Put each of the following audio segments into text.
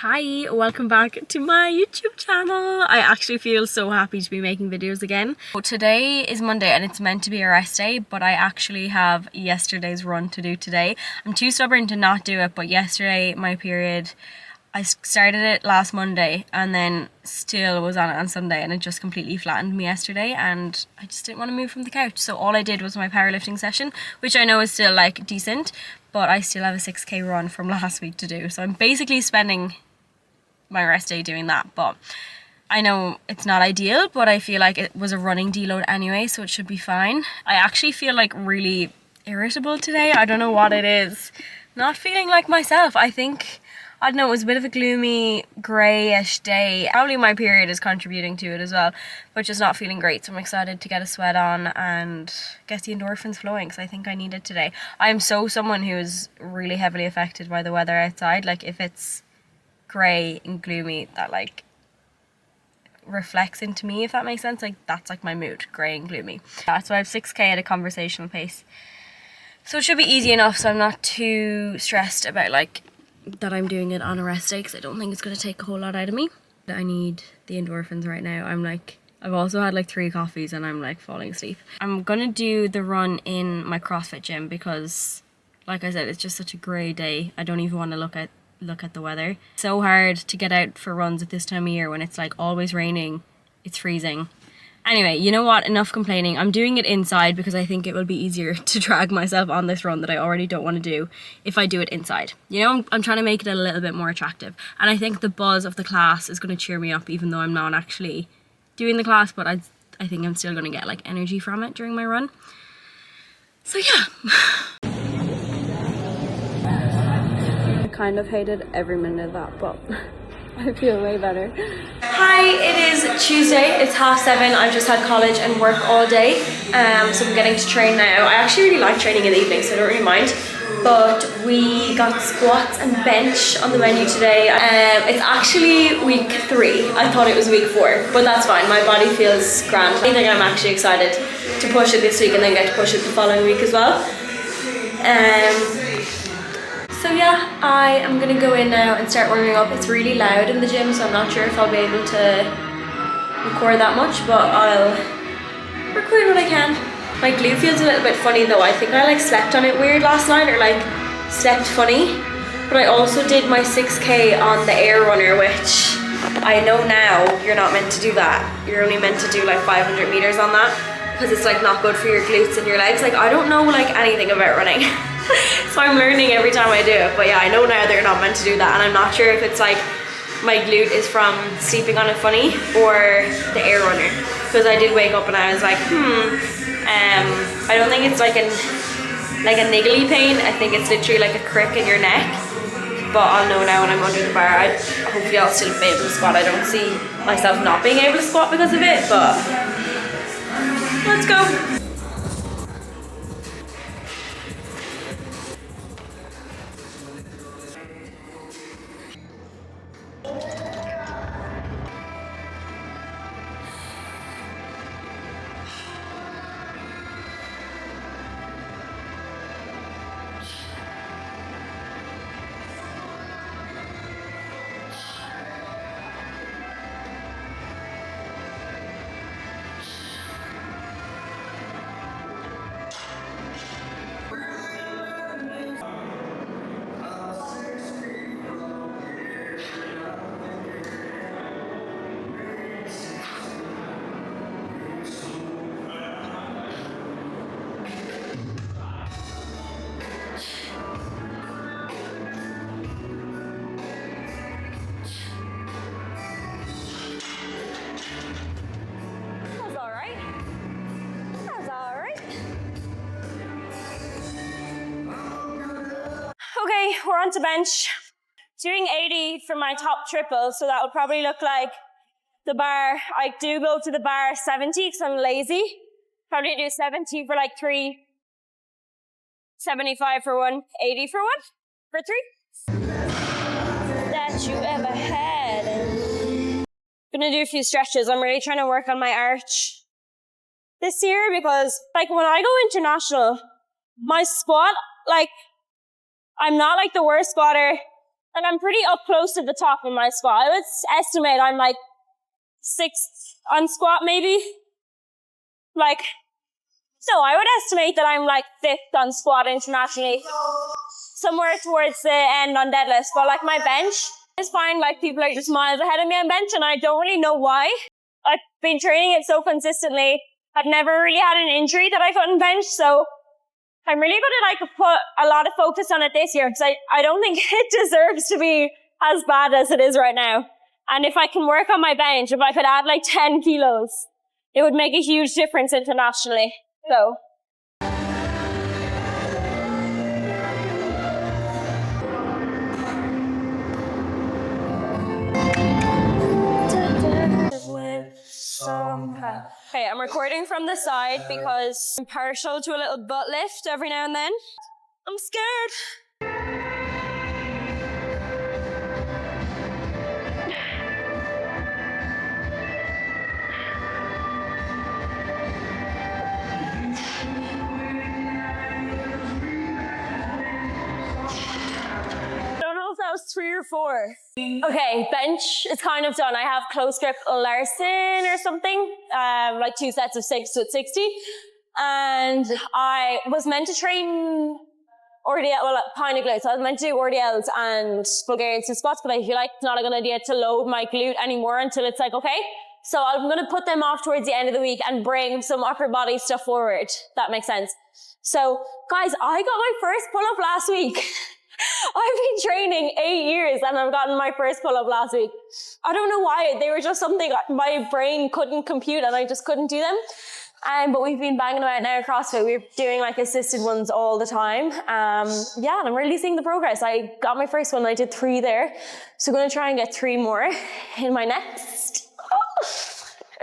Hi, welcome back to my YouTube channel. I actually feel so happy to be making videos again. So today is Monday and it's meant to be a rest day, but I actually have yesterday's run to do today. I'm too stubborn to not do it, but yesterday, my period, I started it last Monday and then still was on it on Sunday, and it just completely flattened me yesterday and I just didn't want to move from the couch. So all I did was my powerlifting session, which I know is still like decent, but I still have a 6k run from last week to do. So I'm basically spending my rest day doing that, but I know it's not ideal, but I feel like it was a running deload anyway, so it should be fine. I actually feel like really irritable today. I don't know what it is. Not feeling like myself. I don't know, it was a bit of a gloomy, greyish day. Probably my period is contributing to it as well, but just not feeling great. So I'm excited to get a sweat on and get the endorphins flowing, because I think I need it today. I'm someone who is really heavily affected by the weather outside. Like if it's grey and gloomy, that like reflects into me, if that makes sense. Like that's like my mood, grey and gloomy. So I have 6k at a conversational pace. So it should be easy enough, so I'm not too stressed about like that I'm doing it on a rest day, because I don't think it's going to take a whole lot out of me. I need the endorphins right now. I've also had like 3 coffees and I'm like falling asleep. I'm going to do the run in my CrossFit gym because, like I said, it's just such a grey day. I don't even want to look at the weather. It's so hard to get out for runs at this time of year when it's like always raining, it's freezing. Anyway, you know what? Enough complaining. I'm doing it inside because I think it will be easier to drag myself on this run that I already don't want to do if I do it inside. You know, I'm trying to make it a little bit more attractive. And I think the buzz of the class is going to cheer me up, even though I'm not actually doing the class, but I think I'm still going to get like energy from it during my run. So yeah. I kind of hated every minute of that, but I feel way better. Hi, it is Tuesday, it's 7:30. I've just had college and work all day, so I'm getting to train now. I actually really like training in the evening, so I don't really mind. But we got squats and bench on the menu today. It's actually week 3. I thought it was week 4, but that's fine. My body feels grand. I think I'm actually excited to push it this week and then get to push it the following week as well. So yeah, I am gonna go in now and start warming up. It's really loud in the gym, so I'm not sure if I'll be able to record that much, but I'll record what I can. My glute feels a little bit funny though. I think I like slept on it weird last night, or like slept funny. But I also did my 6k on the air runner, which I know now you're not meant to do that. You're only meant to do like 500 meters on that, because it's like not good for your glutes and your legs. Like I don't know like anything about running. So I'm learning every time I do it, but yeah, I know now they're not meant to do that, and I'm not sure if it's like my glute is from sleeping on it funny or the air runner, because I did wake up and I was like I don't think it's like a niggly pain. I think it's literally like a crick in your neck, but I'll know now when I'm under the bar. Hopefully I'll still be able to squat. I don't see myself not being able to squat because of it, but let's go. Okay, we're on to bench. Doing 80 for my top triple, so that will probably look like the bar. I do go to the bar 70 because I'm lazy. Probably do 70 for like 3, 75 for 1, 80 for 1, for 3. That you ever had. Gonna do a few stretches. I'm really trying to work on my arch this year, because like when I go international, my squat, like I'm not like the worst squatter. Like I'm pretty up close to the top of my squat. I would estimate I'm like 6th on squat maybe. Like, no, I would estimate that I'm like 5th on squat internationally. Somewhere towards the end on deadlift. But like my bench, I just find like people are just miles ahead of me on bench and I don't really know why. I've been training it so consistently. I've never really had an injury that I couldn't bench, so I'm really going to like put a lot of focus on it this year because I don't think it deserves to be as bad as it is right now. And if I can work on my bench, if I could add like 10 kilos, it would make a huge difference internationally. So. Okay, I'm recording from the side because I'm partial to a little butt lift every now and then. I'm scared. I don't know if that was 3 or 4. Okay, bench is kind of done. I have close grip Larson or something, like 2 sets of 6 at 60. And I was meant to train piny glutes. I was meant to do RDLs and Bulgarian split squats, but I feel like it's not a good idea to load my glute anymore until it's like, okay. So I'm going to put them off towards the end of the week and bring some upper body stuff forward. That makes sense. So guys, I got my first pull-up last week. I've been training 8 years and I've gotten my first pull-up last week. I don't know why. They were just something my brain couldn't compute and I just couldn't do them. But we've been banging about now at CrossFit. We're doing like assisted ones all the time. Yeah, and I'm really seeing the progress. I got my first one. I did 3 there. So I'm going to try and get 3 more in my next.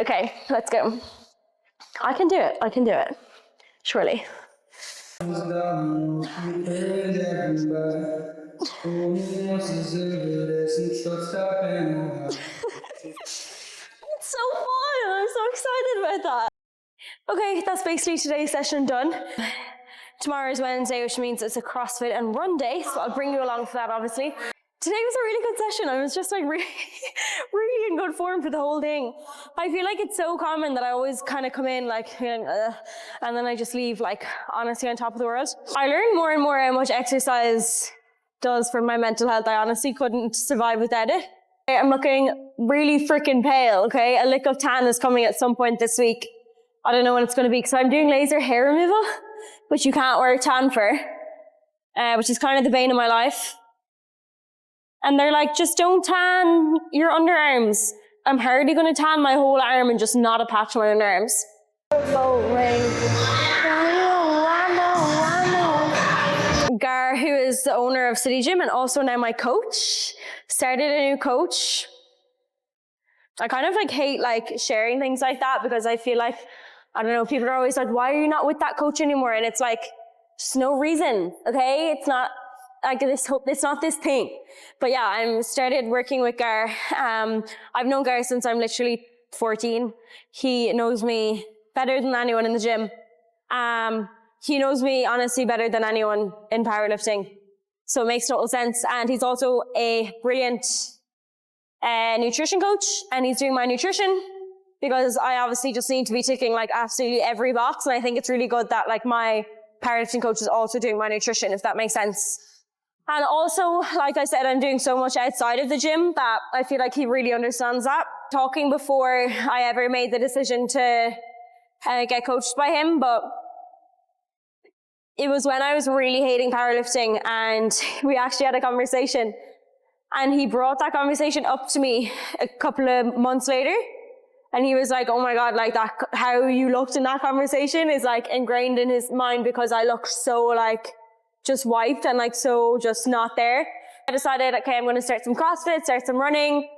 Okay, let's go. I can do it. I can do it. Surely. It's so fun. I'm so excited about that. Okay, that's basically today's session done. Tomorrow is Wednesday, which means it's a CrossFit and run day, so I'll bring you along for that, obviously. Today was a really good session. I was just like really in good form for the whole thing. I feel like it's so common that I always kind of come in like, and then I just leave like honestly on top of the world. I learned more and more how much exercise does for my mental health. I honestly couldn't survive without it. I'm looking really freaking pale, okay? A lick of tan is coming at some point this week. I don't know when it's going to be because I'm doing laser hair removal, which you can't wear tan for, which is kind of the bane of my life. And they're like, just don't tan your underarms. I'm hardly going to tan my whole arm and just not a patch on my underarms. Gar, who is the owner of City Gym and also now my coach, started a new coach. I kind of like hate like sharing things like that because I feel like, I don't know, people are always like, why are you not with that coach anymore? And it's like, just no reason, okay? It's not like this, it's not this thing. But yeah, I'm started working with Gar. I've known Gar since I'm literally 14. He knows me better than anyone in the gym. He knows me honestly better than anyone in powerlifting. So it makes total sense. And he's also a brilliant nutrition coach, and he's doing my nutrition because I obviously just need to be ticking like absolutely every box. And I think it's really good that like my powerlifting coach is also doing my nutrition, if that makes sense. And also, like I said, I'm doing so much outside of the gym that I feel like he really understands that. Talking before I ever made the decision to get coached by him, but it was when I was really hating powerlifting and we actually had a conversation and he brought that conversation up to me a couple of months later and he was like, oh my God, like that, how you looked in that conversation is like ingrained in his mind because I looked so like just wiped and like so just not there. I decided, okay, I'm going to start some CrossFit, start some running.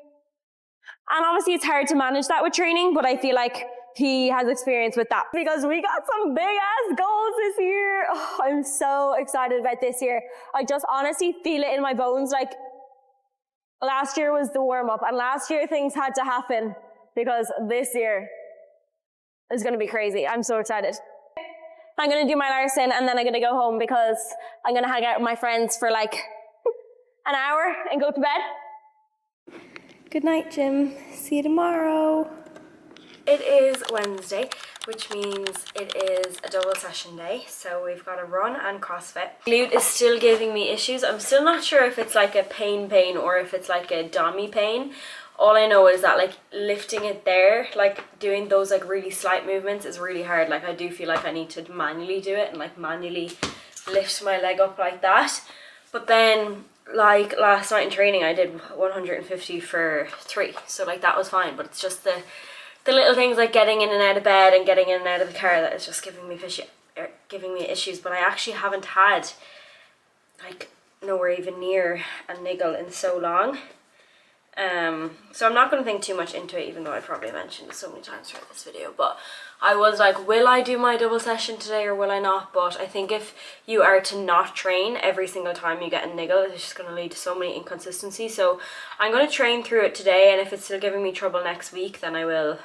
And obviously it's hard to manage that with training, but I feel like he has experience with that because we got some big ass goals this year. Oh, I'm so excited about this year. I just honestly feel it in my bones. Like last year was the warm up and last year things had to happen because this year is going to be crazy. I'm so excited. I'm going to do my Larson and then I'm going to go home because I'm going to hang out with my friends for like an hour and go to bed. Good night, Jim. See you tomorrow. It is Wednesday, which means it is a double session day. So we've got a run and CrossFit. Glute is still giving me issues. I'm still not sure if it's like a pain or if it's like a dummy pain. All I know is that like lifting it there, like doing those like really slight movements is really hard. Like I do feel like I need to manually do it and like manually lift my leg up like that. But then like last night in training I did 150 for 3, so like that was fine. But it's just the little things like getting in and out of bed and getting in and out of the car that is just giving me issues. But I actually haven't had like nowhere even near a niggle in so long. So I'm not going to think too much into it, even though I probably mentioned it so many times throughout this video. But I was like, will I do my double session today or will I not? But I think if you are to not train every single time you get a niggle, it's just going to lead to so many inconsistencies. So I'm going to train through it today, and if it's still giving me trouble next week, then I will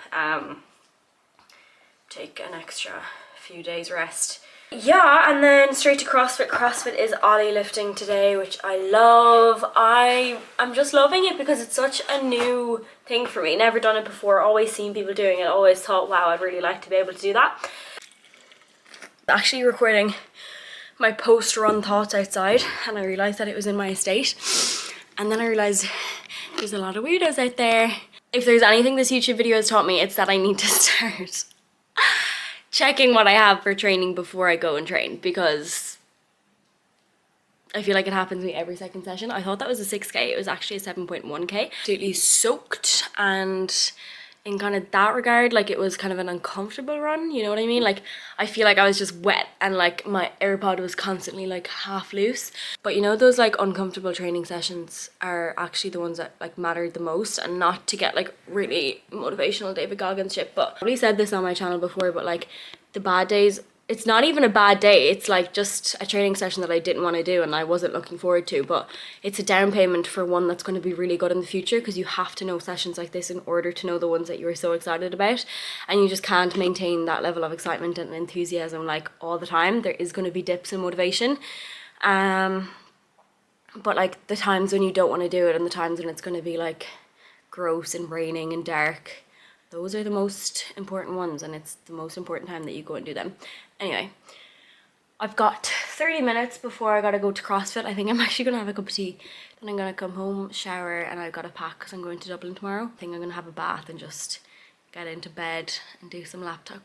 take an extra few days rest. Yeah, and then straight to CrossFit. CrossFit is Ollie lifting today, which I love. I'm just loving it because it's such a new thing for me. Never done it before, always seen people doing it, always thought, wow, I'd really like to be able to do that. Actually recording my post-run thoughts outside, and I realised that it was in my estate. And then I realised there's a lot of weirdos out there. If there's anything this YouTube video has taught me, it's that I need to start checking what I have for training before I go and train, because I feel like it happens to me every second session. I thought that was a 6K, it was actually a 7.1K. Absolutely soaked, and in kind of that regard, like it was kind of an uncomfortable run, you know what I mean? Like I feel like I was just wet and like my AirPod was constantly like half loose. But you know, those like uncomfortable training sessions are actually the ones that like mattered the most, and not to get like really motivational David Goggins shit. But I've already said this on my channel before, but like the bad days, it's not even a bad day, it's like just a training session that I didn't want to do and I wasn't looking forward to, but it's a down payment for one that's going to be really good in the future, because you have to know sessions like this in order to know the ones that you were so excited about, and you just can't maintain that level of excitement and enthusiasm like all the time. There is going to be dips in motivation, but like the times when you don't want to do it and the times when it's going to be like gross and raining and dark, those are the most important ones, and it's the most important time that you go and do them. Anyway, I've got 30 minutes before I gotta go to CrossFit. I think I'm actually gonna have a cup of tea, then I'm gonna come home, shower, and I've gotta pack because I'm going to Dublin tomorrow. I think I'm gonna have a bath and just get into bed and do some laptop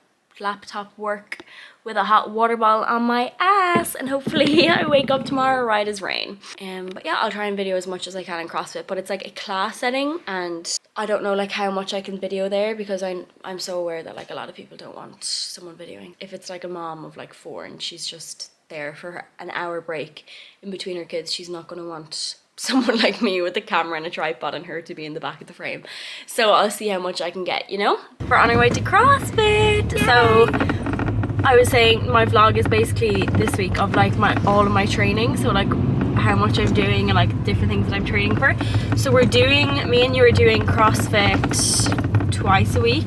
work with a hot water bottle on my ass, and hopefully I wake up tomorrow right as rain. But yeah, I'll try and video as much as I can in CrossFit, but it's like a class setting and I don't know like how much I can video there, because I'm so aware that like a lot of people don't want someone videoing. If it's like a mom of like 4 and she's just there for an hour break in between her kids, she's not going to want someone like me with a camera and a tripod and her to be in the back of the frame. So I'll see how much I can get, you know? We're on our way to CrossFit. Yay! So I was saying my vlog is basically this week of like all of my training, so like how much I'm doing and like different things that I'm training for. So me and you are doing CrossFit twice a week.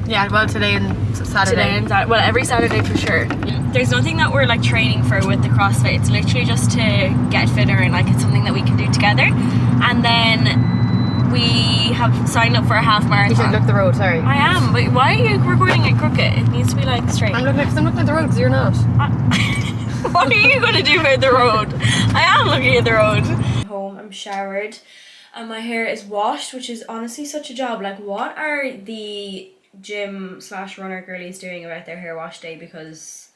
Yeah, well today and Saturday. Well, every Saturday for sure. There's nothing that we're like training for with the CrossFit. It's literally just to get fitter, and like it's something that we can do together. And then we have signed up for a half marathon. You should look the road, sorry. I am, but why are you recording it crooked? It needs to be like straight. I'm looking at the road because you're not. What are you going to do with the road? I am looking at the road. I'm home, I'm showered, and my hair is washed, which is honestly such a job. Like, what are the gym/runner girlies doing about their hair wash day? Because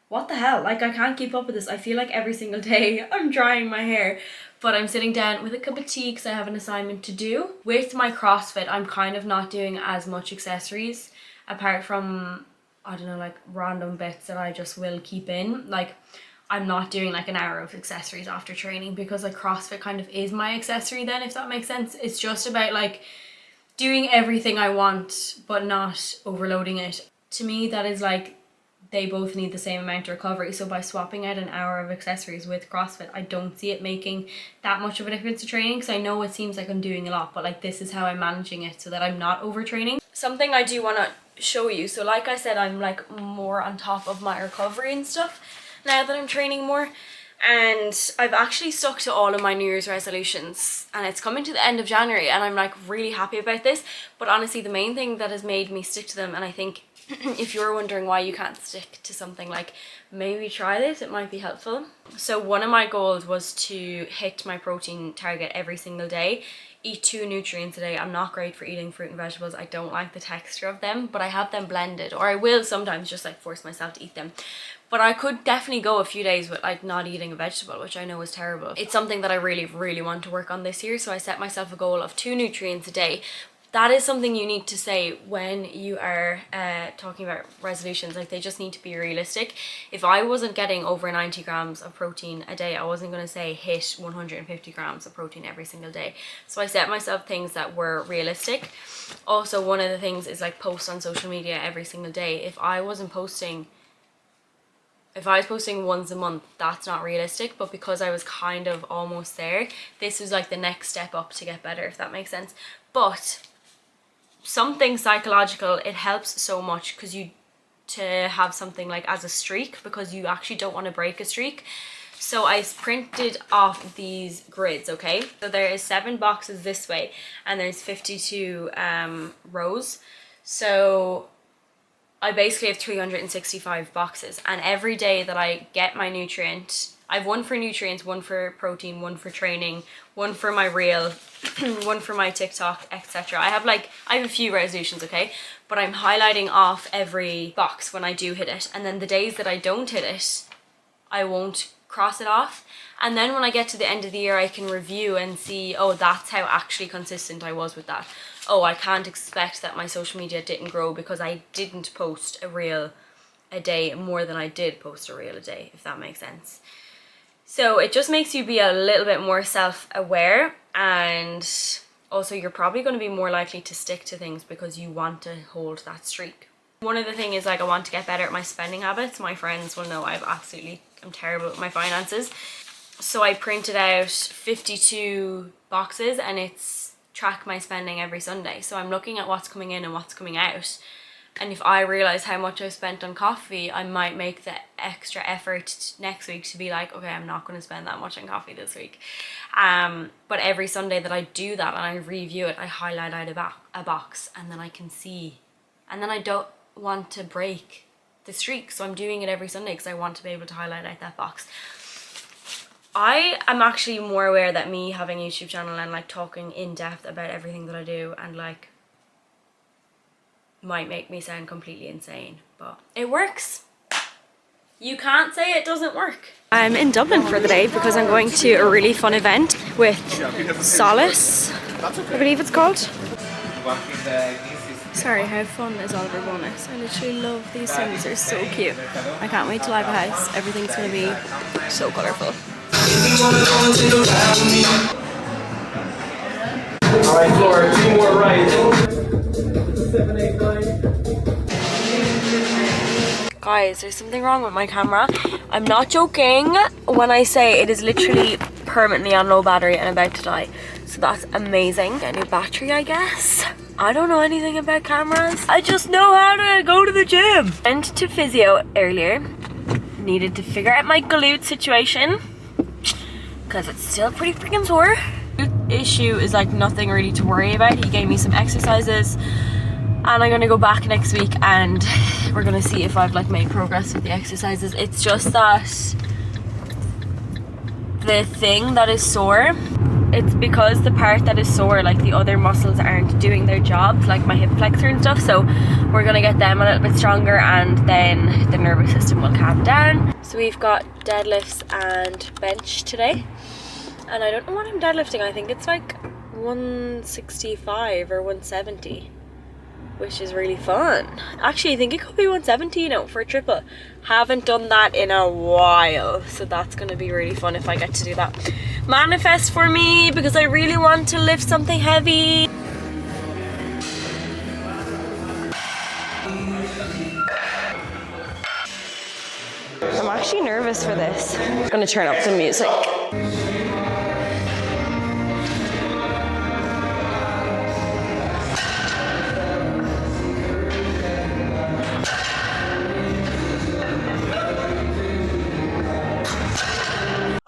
what the hell? Like, I can't keep up with this. I feel like every single day I'm drying my hair, but I'm sitting down with a cup of tea because I have an assignment to do. With my CrossFit, I'm kind of not doing as much accessories, apart from, I don't know, like random bits that I just will keep in. Like, I'm not doing like an hour of accessories after training, because like CrossFit kind of is my accessory then, if that makes sense. It's just about like doing everything I want but not overloading it. To me, that is like, they both need the same amount of recovery. So by swapping out an hour of accessories with CrossFit, I don't see it making that much of a difference to training, because I know it seems like I'm doing a lot, but like this is how I'm managing it so that I'm not overtraining. Something I do want to show you, so like I said, I'm like more on top of my recovery and stuff now that I'm training more. And I've actually stuck to all of my New Year's resolutions, and it's coming to the end of January, and I'm like really happy about this. But honestly, the main thing that has made me stick to them, and I think if you're wondering why you can't stick to something, like maybe try this, it might be helpful. So one of my goals was to hit my protein target every single day, eat 2 nutrients a day. I'm not great for eating fruit and vegetables. I don't like the texture of them, but I have them blended, or I will sometimes just like force myself to eat them. But I could definitely go a few days with like not eating a vegetable, which I know is terrible. It's something that I really want to work on this year. So I set myself a goal of 2 nutrients a day. That is something you need to say when you are talking about resolutions. Like, they just need to be realistic. If I wasn't getting over 90 grams of protein a day, I wasn't going to say hit 150 grams of protein every single day. So I set myself things that were realistic. Also, one of the things is like post on social media every single day. If I was posting once a month, that's not realistic. But because I was kind of almost there, this was like the next step up to get better, if that makes sense. But something psychological, it helps so much because to have something like as a streak, because you actually don't want to break a streak. So I printed off these grids, okay? So there is 7 boxes this way, and there's 52 rows. So I basically have 365 boxes, and every day that I get my nutrient, I have one for nutrients, one for protein, one for training, one for my reel, one for my TikTok, etc. I have a few resolutions, okay? But I'm highlighting off every box when I do hit it, and then the days that I don't hit it, I won't cross it off. And then when I get to the end of the year, I can review and see, oh, that's how actually consistent I was with that. Oh, I can't expect that my social media didn't grow because I didn't post a reel a day more than I did post a reel a day, if that makes sense. So it just makes you be a little bit more self-aware, and also you're probably going to be more likely to stick to things because you want to hold that streak. One of the things is like I want to get better at my spending habits. My friends will know I'm terrible with my finances. So I printed out 52 boxes, and it's track my spending every Sunday. So I'm looking at what's coming in and what's coming out. And if I realize how much I've spent on coffee, I might make the extra effort next week to be like, okay, I'm not going to spend that much on coffee this week. But every Sunday that I do that and I review it, I highlight out a box, and then I can see. And then I don't want to break the streak, so I'm doing it every Sunday because I want to be able to highlight out that box. I am actually more aware that me having a YouTube channel and like talking in depth about everything that I do and like might make me sound completely insane, but it works. You can't say it doesn't work. I'm in Dublin for the day because I'm going to a really fun event with Solace, I believe it's called. Sorry, how fun is Oliver Bonus? I literally love these things, they're so cute. I can't wait till I have a house. Everything's going to be so colourful. Alright, Flora, 2 more right. 7, 8, 9. Guys, there's something wrong with my camera. I'm not joking when I say it is literally permanently on low battery and about to die. So that's amazing. Get a new battery, I guess. I don't know anything about cameras. I just know how to go to the gym. Went to physio earlier. Needed to figure out my glute situation because it's still pretty freaking sore. Issue is like nothing really to worry about. He gave me some exercises, and I'm gonna go back next week and we're gonna see if I've like made progress with the exercises. It's just that the thing that is sore, it's because the part that is sore, like the other muscles aren't doing their job, like my hip flexor and stuff. So we're gonna get them a little bit stronger, and then the nervous system will calm down. So we've got deadlifts and bench today, and I don't know what I'm deadlifting. I think it's like 165 or 170, which is really fun. Actually, I think it could be 170 now for a triple. Haven't done that in a while, so that's gonna be really fun if I get to do that. Manifest for me, because I really want to lift something heavy. I'm actually nervous for this. I'm gonna turn up the music.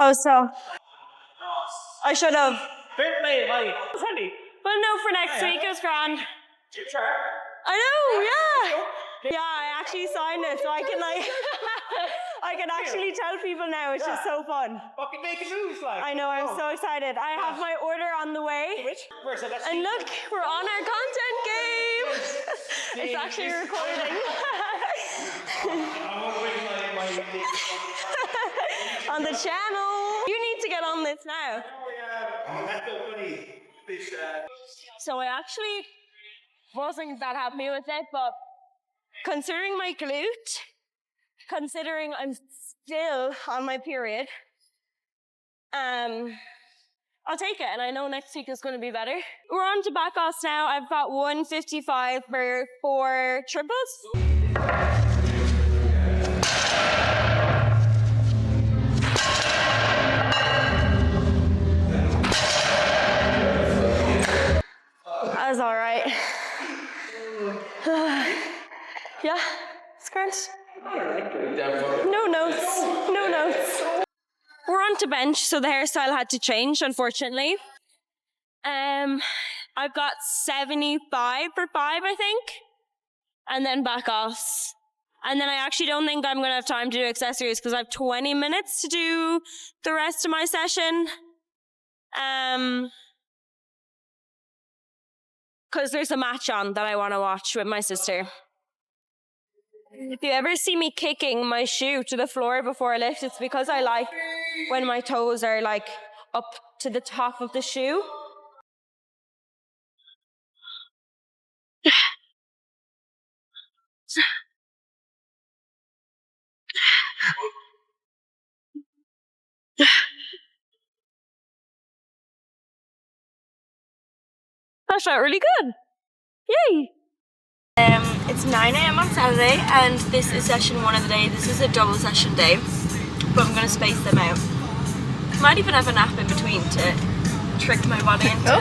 Oh, so I should have. Fair play, like, Sandy. But no, for next week it was grand. Sure. I know, yeah. Yeah, I actually signed it, so I can like, I can actually tell people now. It's just so fun. Fucking making moves, like. I know, I'm so excited. I have my order on the way. Which? Where's that? And look, we're on our content game. It's actually recording. On the channel. You need to get on this now. So I actually wasn't that happy with it, but considering my glute, considering I'm still on my period, I'll take it, and I know next week is going to be better. We're on to back offs now. I've got 155 for 4 triples. That was all right. Yeah, it's great. No notes, no notes. We're on to bench, so the hairstyle had to change, unfortunately. I've got 75 for 5, I think. And then back offs. And then I actually don't think I'm going to have time to do accessories because I have 20 minutes to do the rest of my session. Because there's a match on that I want to watch with my sister. If you ever see me kicking my shoe to the floor before I lift, it's because I like when my toes are like up to the top of the shoe. That felt really good. Yay! It's 9 a.m. on Saturday, and this is session 1 of the day. This is a double session day, but I'm going to space them out. Might even have a nap in between to trick my body into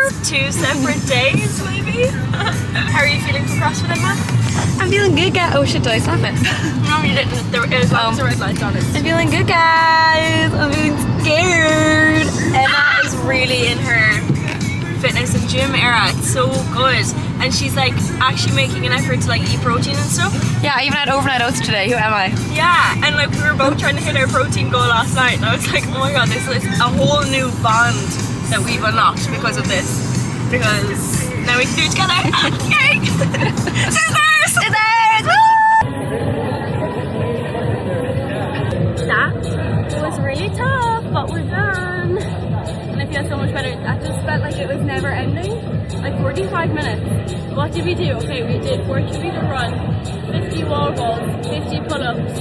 it's 2 separate days, maybe. How are you feeling for CrossFit, Emma? I'm feeling good, guys. Oh shit, did I stop it? No, you didn't. There was the red lights on it. I'm feeling good, guys. I'm feeling scared. Emma is really in her fitness and gym era. It's so good, and she's like actually making an effort to like eat protein and stuff. Yeah, I even had overnight oats today. Who am I? Yeah, and like we were both trying to hit our protein goal last night, and I was like, oh my god, this is a whole new bond that we've unlocked because of this. Because now we can do it together. Yay! Scissors! Scissors! That was really tough, but we're done. And I feel so much better. That just felt like it was never ending. Like 45 minutes. What did we do? Okay, we did 40 meter run, 50 wall balls, 50 pull-ups,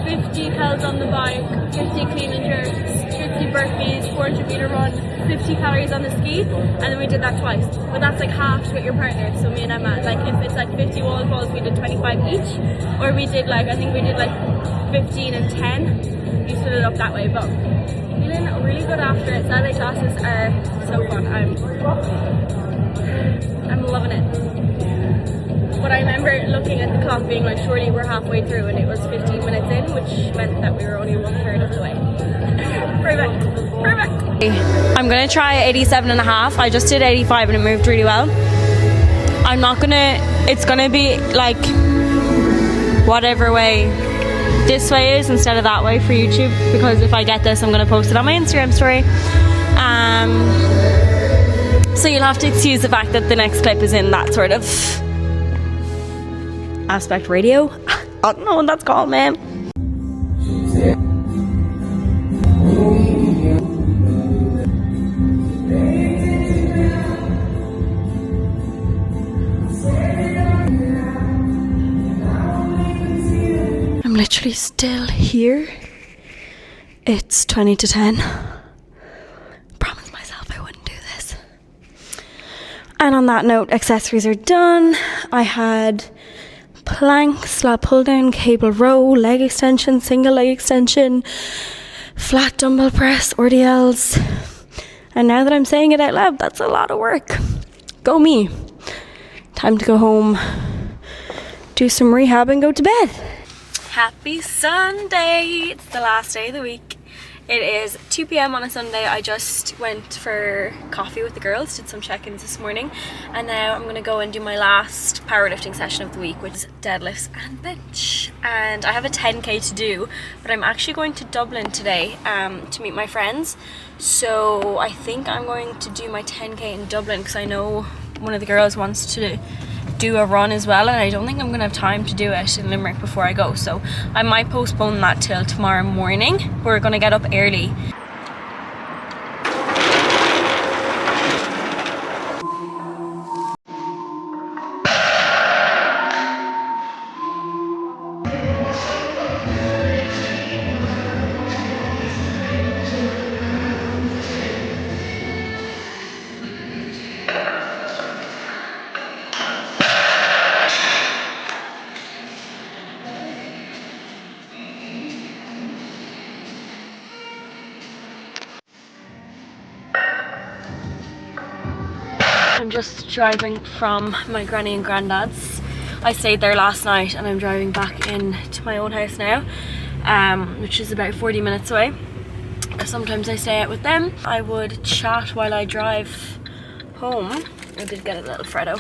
50 cals on the bike, 50 clean and jerks, 50 burpees, 400 meter run, 50 calories on the ski, and then we did that twice. But that's like half with your partner, so me and Emma, like if it's like 50 wall balls, we did 25 each, or we did like, I think we did like 15 and 10. We split it up that way, but feeling really good after it. Saturday classes are so fun. I'm loving it. But I remember looking at the clock being like, surely we're halfway through, and it was 15 minutes in, which meant that we were only 1/3 of the way. Perfect. Perfect. I'm gonna try 87.5. I just did 85 and it moved really well. I'm not gonna, it's gonna be like whatever way this way is instead of that way for YouTube, because if I get this, I'm gonna post it on my Instagram story. So you'll have to excuse the fact that the next clip is in that sort of aspect ratio. I don't know what that's called, man. I'm literally still here. It's 20 to 10. Promised myself I wouldn't do this. And on that note, accessories are done. I had planks, lat pull down, cable row, leg extension, single leg extension, flat dumbbell press, RDLs. And now that I'm saying it out loud, that's a lot of work. Go me. Time to go home, do some rehab and go to bed. Happy Sunday. It's the last day of the week. It is 2 p.m. on a Sunday. I just went for coffee with the girls, did some check-ins this morning, and now I'm gonna go and do my last powerlifting session of the week, which is deadlifts and bench. And I have a 10k to do, but I'm actually going to Dublin today to meet my friends. So I think I'm going to do my 10k in Dublin because I know one of the girls wants to do a run as well, and I don't think I'm gonna have time to do it in Limerick before I go, so I might postpone that till tomorrow morning. We're gonna get up early. I'm just driving from my granny and granddad's. I stayed there last night and I'm driving back in to my own house now, which is about 40 minutes away. Sometimes I stay out with them. I would chat while I drive home. I did get a little Freddo.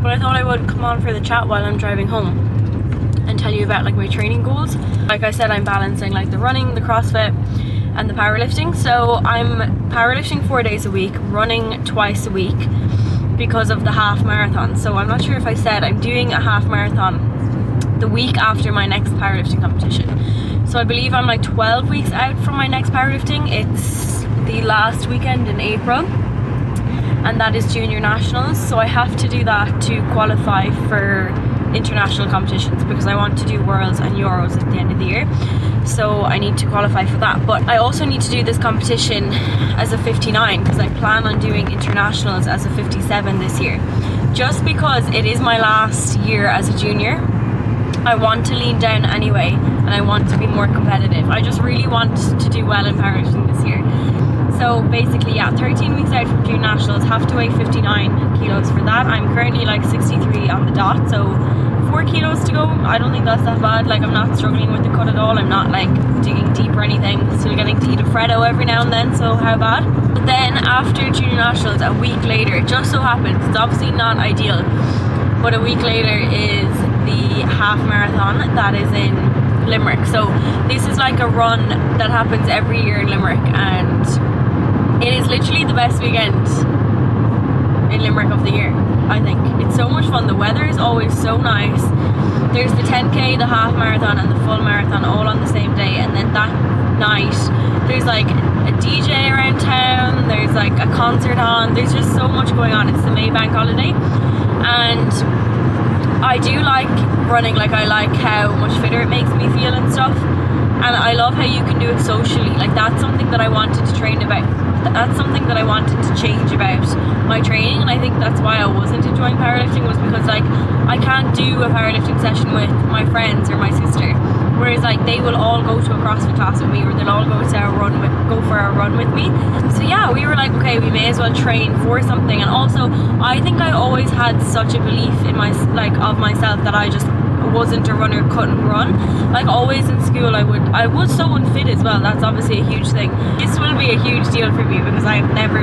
But I thought I would come on for the chat while I'm driving home and tell you about like my training goals. Like I said, I'm balancing like the running, the CrossFit and the powerlifting. So I'm powerlifting 4 days a week, running twice a week because of the half marathon. So I'm not sure if I said I'm doing a half marathon the week after my next powerlifting competition. So I believe I'm like 12 weeks out from my next powerlifting. It's the last weekend in April, and that is junior nationals. So I have to do that to qualify for international competitions because I want to do worlds and euros at the end of the year. So I need to qualify for that, but I also need to do this competition as a 59 because I plan on doing internationals as a 57 this year. Just because it is my last year as a junior, I want to lean down anyway and I want to be more competitive. I just really want to do well in powerlifting this year. So basically, yeah, 13 weeks out from junior nationals, have to weigh 59 kilos for that. I'm currently like 63 on the dot, so 4 kilos to go. I don't think that's that bad. Like, I'm not struggling with the cut at all. I'm not like digging deep or anything. Still getting to eat a Freddo every now and then, so how bad? But then after junior nationals, a week later, it just so happens, it's obviously not ideal, but a week later is the half marathon that is in Limerick. So this is like a run that happens every year in Limerick, and it is literally the best weekend in Limerick of the year, I think. It's so much fun. The weather is always so nice. There's the 10k, the half marathon and the full marathon all on the same day, and then that night there's like a DJ around town, there's like a concert on, there's just so much going on. It's the May bank holiday, and I do like running. Like, I like how much fitter it makes me feel and stuff, and I love how you can do it socially. Like, that's something that I wanted to train about. That's something that I wanted to change about my training, and I think that's why I wasn't enjoying powerlifting, was because like I can't do a powerlifting session with my friends or my sister, whereas like they will all go to a CrossFit class with me, or they'll all go for a run with me. So yeah, we were like, okay, we may as well train for something. And also, I think I always had such a belief in of myself that I just wasn't a runner, couldn't run. Like, always in school I was so unfit as well. That's obviously a huge thing. This will be a huge deal for me because I've never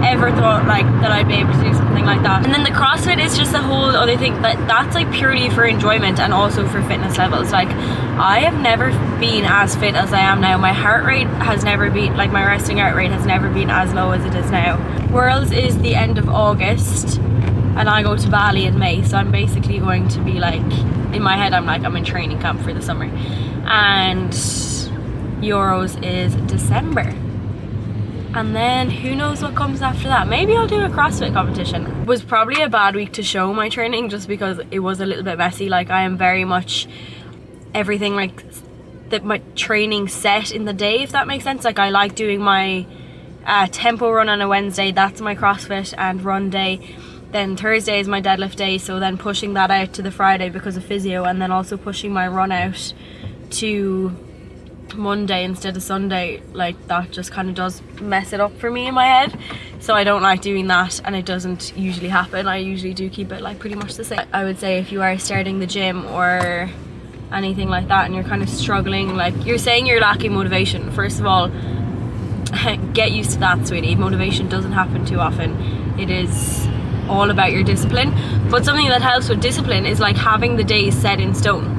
ever thought like that I'd be able to do something like that. And then the CrossFit is just a whole other thing that's like purely for enjoyment and also for fitness levels. Like, I have never been as fit as I am now. My heart rate has never been, like, my resting heart rate has never been as low as it is now. Worlds is the end of August and I go to Bali in May, so I'm basically going to be like, in my head I'm like, I'm in training camp for the summer. And Euros is December, and then who knows what comes after that. Maybe I'll do a CrossFit competition. It was probably a bad week to show my training just because it was a little bit messy. Like, I am very much everything like that, my training set in the day, if that makes sense. Like, I like doing my tempo run on a Wednesday, that's my CrossFit and run day. Then Thursday is my deadlift day, so then pushing that out to the Friday because of physio, and then also pushing my run out to Monday instead of Sunday. Like, that just kind of does mess it up for me in my head, so I don't like doing that, and it doesn't usually happen. I usually do keep it like pretty much the same. I would say if you are starting the gym or anything like that, and you're kind of struggling, like you're saying you're lacking motivation, first of all, get used to that, sweetie. Motivation doesn't happen too often. It is all about your discipline. But something that helps with discipline is like having the days set in stone.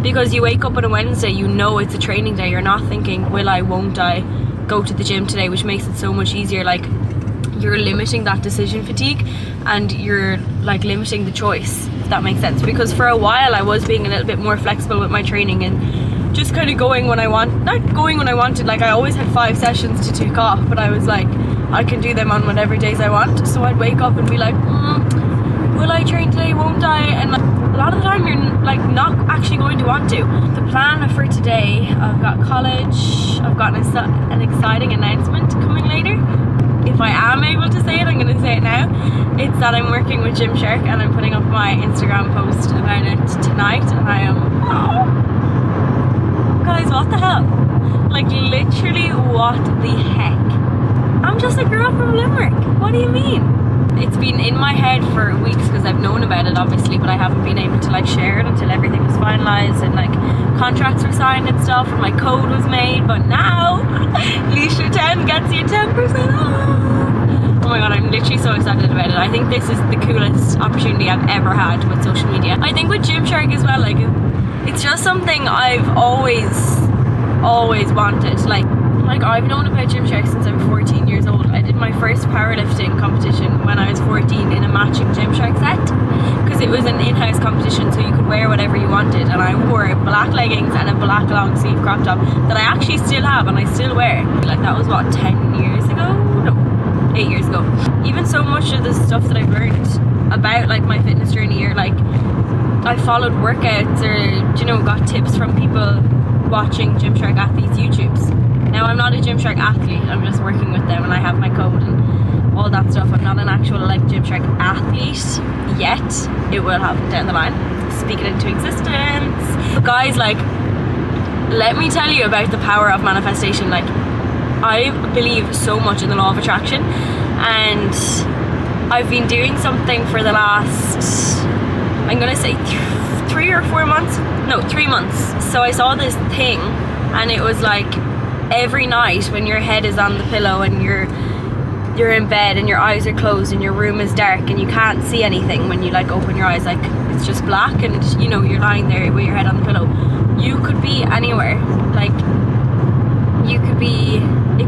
Because you wake up on a Wednesday, you know it's a training day. You're not thinking, will I, won't I go to the gym today, which makes it so much easier. Like, you're limiting that decision fatigue, and you're like limiting the choice, if that makes sense. Because for a while I was being a little bit more flexible with my training and just kind of going when I wanted. Like, I always had 5 sessions to tick off, but I was like, I can do them on whatever days I want. So I'd wake up and be like, will I train today, won't I? And like, a lot of the time you're like not actually going to want to. The plan for today, I've got college, I've got an exciting announcement coming later. If I am able to say it, I'm going to say it now. It's that I'm working with Gymshark, and I'm putting up my Instagram post about it tonight, and I am, guys, what the hell? Like, literally, what the heck? I'm just a girl from Limerick. What do you mean? It's been in my head for weeks because I've known about it, obviously, but I haven't been able to like share it until everything was finalized and like contracts were signed and stuff, and my code was made. But now Leisha 10 gets you 10% off. Oh my god, I'm literally so excited about it. I think this is the coolest opportunity I've ever had with social media. I think with Gymshark as well, like, it's just something I've always wanted. Like I've known about Gymshark since I'm 14 years old. I did my first powerlifting competition when I was 14 in a matching Gymshark set, because it was an in-house competition, so you could wear whatever you wanted, and I wore black leggings and a black long sleeve crop top that I actually still have and I still wear. Like, that was what, 10 years ago? No, 8 years ago. Even so much of the stuff that I've learned about like my fitness journey, or like I followed workouts, or, you know, got tips from people watching Gymshark athletes' YouTubes. Now, I'm not a Gymshark athlete, I'm just working with them and I have my code and all that stuff. I'm not an actual like Gymshark athlete yet. It will happen down the line. Speak it into existence. But guys, like, let me tell you about the power of manifestation. Like, I believe so much in the law of attraction, and I've been doing something for the last, I'm gonna say 3 or 4 months. No, 3 months. So I saw this thing, and it was like, every night when your head is on the pillow and you're in bed and your eyes are closed and your room is dark and you can't see anything, when you like open your eyes, like it's just black, and you know you're lying there with your head on the pillow, you could be anywhere. Like, it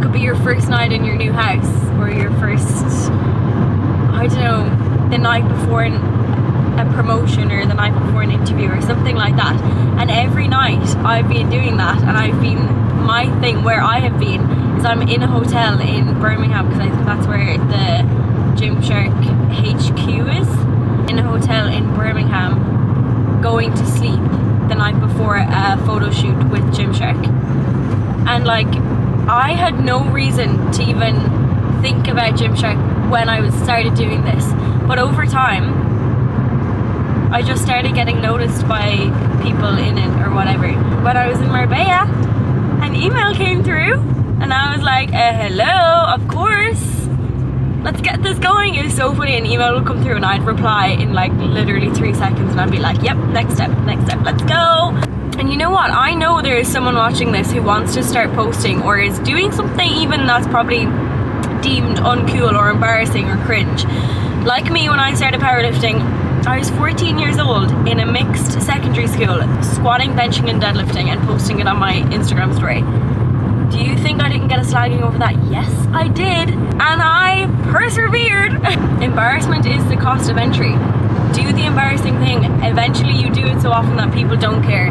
could be your first night in your new house, or your first, I don't know, the night before a promotion, or the night before an interview, or something like that. And every night I've been doing that, and my thing where I have been is I'm in a hotel in Birmingham, because I think that's where the Gymshark HQ is. In a hotel in Birmingham, going to sleep the night before a photo shoot with Gymshark. And like, I had no reason to even think about Gymshark when I started doing this, but over time I just started getting noticed by people in it or whatever. When I was in Marbella, an email came through, and I was like, hello, of course, let's get this going. It was so funny. An email would come through and I'd reply in like literally 3 seconds, and I'd be like, yep, next step, let's go. And you know what? I know there is someone watching this who wants to start posting, or is doing something even that's probably deemed uncool or embarrassing or cringe. Like me, when I started powerlifting, I was 14 years old in a mixed secondary school, squatting, benching and deadlifting, and posting it on my Instagram story. Do you think I didn't get a slagging over that? Yes, I did, and I persevered. Embarrassment is the cost of entry. Do the embarrassing thing. Eventually you do it so often that people don't care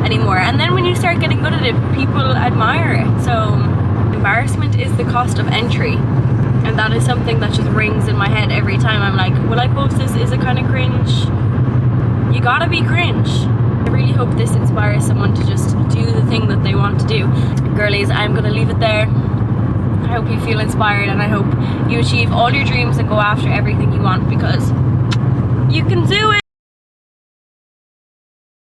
anymore, and then when you start getting good at it, people admire it. So embarrassment is the cost of entry. And that is something that just rings in my head every time. I'm like, will I post this? Is it kind of cringe? You gotta be cringe. I really hope this inspires someone to just do the thing that they want to do. Girlies, I'm gonna leave it there. I hope you feel inspired, and I hope you achieve all your dreams and go after everything you want, because you can do it.